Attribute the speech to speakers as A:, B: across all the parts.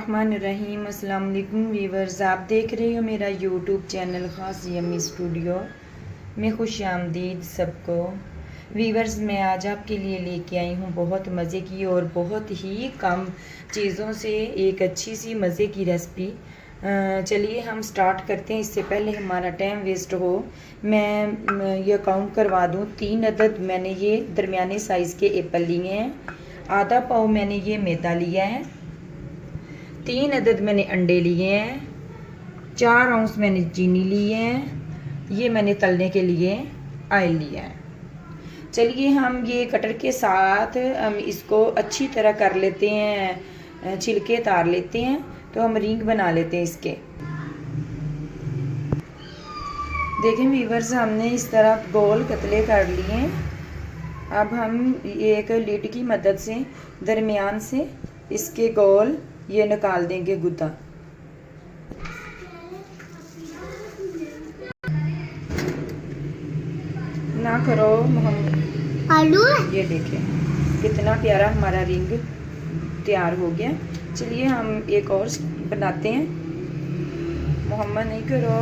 A: बिस्मिल्लाहिर्रहमानिर्रहीम। अस्सलाम वालेकुम वीवर्स, आप देख रहे हो मेरा यूट्यूब चैनल ख़ास यमी स्टूडियो में। खुश आमदीद सबको। वीवर्स, मैं आज आपके लिए लेके आई हूँ बहुत मज़े की और बहुत ही कम चीज़ों से एक अच्छी सी मज़े की रेसिपी। चलिए हम स्टार्ट करते हैं। इससे पहले हमारा टाइम वेस्ट हो, मैं ये काउंट करवा दूँ। 3 अदद मैंने ये दरमियाने साइज़ के एप्पल लिए हैं। आधा पाव मैंने ये मैदा लिया है। 3 अदद मैंने अंडे लिए हैं। 4 आउंस मैंने चीनी ली है। ये मैंने तलने के लिए ऑयल लिया है। चलिए हम ये कटर के साथ हम इसको अच्छी तरह कर लेते हैं, छिलके उतार लेते हैं। तो हम रिंग बना लेते हैं इसके। देखें वीवर्स, हमने इस तरह गोल कतले कर लिए। अब हम एक लीड की मदद से दरमियान से इसके गोल ये निकाल देंगे गुद्दा। ना करो मोहम्मद आलू। ये देखें कितना प्यारा हमारा रिंग तैयार हो गया। चलिए हम एक और बनाते हैं। मोहम्मद नहीं करो।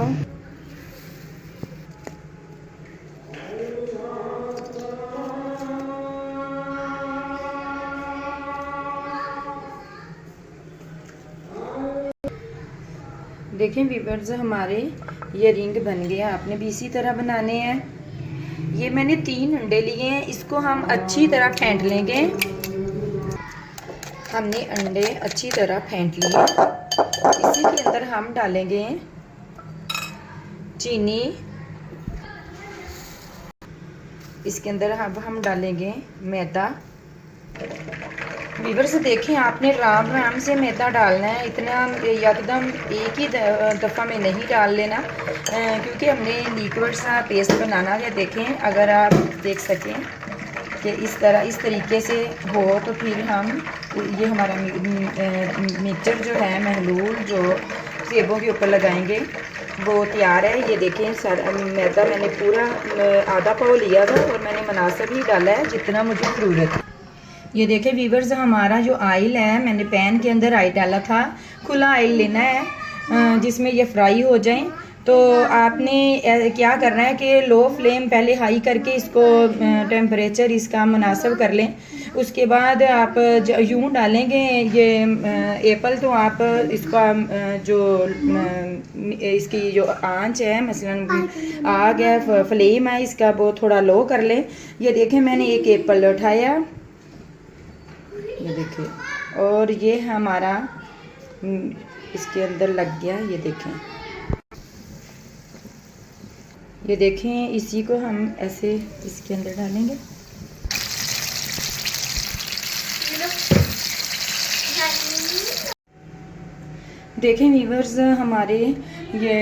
A: देखें वीवर्स, हमारे ये रिंग बन गया। आपने भी इसी तरह बनाने हैं। ये मैंने 3 अंडे लिए हैं। इसको हम अच्छी तरह फेंट लेंगे। हमने अंडे अच्छी तरह फेंट लिए। इसी के अंदर हम डालेंगे चीनी। इसके अंदर अब हम डालेंगे मैदा। वीवर्स देखें, आपने राम राम से मैदा डालना है। इतना एकदम एक ही दफ़ा में नहीं डाल लेना, क्योंकि हमने लिक्विड सा पेस्ट बनाना है। देखें, अगर आप देख सकें कि इस तरीके से हो तो फिर हम ये हमारा मिक्सचर जो है महलूल जो सेबों के ऊपर लगाएंगे वो तैयार है। ये देखें, मैदा मैंने पूरा आधा पाव लिया था और मैंने मुनासिब ही डाला है जितना मुझे ज़रूरत है। ये देखें वीवर्स, हमारा जो ऑयल है, मैंने पैन के अंदर ऑयल डाला था। खुला ऑयल लेना है जिसमें ये फ्राई हो जाए। तो आपने क्या करना है कि लो फ्लेम पहले हाई करके इसको टेम्परेचर इसका मुनासिब कर लें। उसके बाद आप यूँ डालेंगे ये एप्पल, तो आप इसका जो इसकी जो आंच है, मसलन आग है, फ्लेम है इसका, वो थोड़ा लो कर लें। ये देखें, मैंने एक एप्पल उठाया, ये देखिए, और ये हमारा इसके अंदर लग गया। ये देखें, इसी को हम ऐसे इसके अंदर डालेंगे। देखें वीवर्स, हमारे ये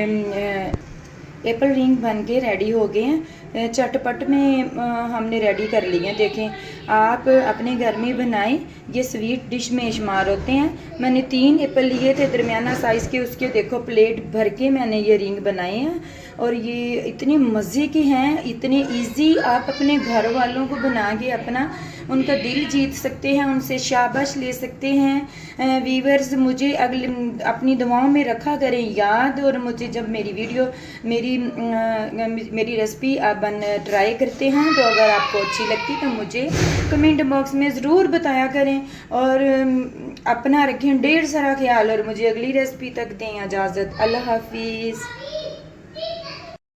A: एप्पल रिंग बन के रेडी हो गए हैं। चटपट में हमने रेडी कर लिए हैं। देखें, आप अपने घर में बनाएं, ये स्वीट डिश में शुमार होते हैं। मैंने 3 एप्पल लिए थे दरमियाना साइज़ के, उसके देखो प्लेट भर के मैंने ये रिंग बनाए हैं। और ये इतने मज़े के हैं, इतने इजी। आप अपने घर वालों को बना के अपना उनका दिल जीत सकते हैं, उनसे शाबाश ले सकते हैं। वीवर्स, मुझे अगले अपनी दुआओं में रखा करें याद। और मुझे जब मेरी वीडियो मेरी रेसिपी आप ट्राई करते हैं तो अगर आपको अच्छी लगती तो मुझे कमेंट बॉक्स में ज़रूर बताया करें। और अपना रखें ढेर सारा ख्याल और मुझे अगली रेसिपी तक दें इजाज़त। अल्लाह हाफिज़।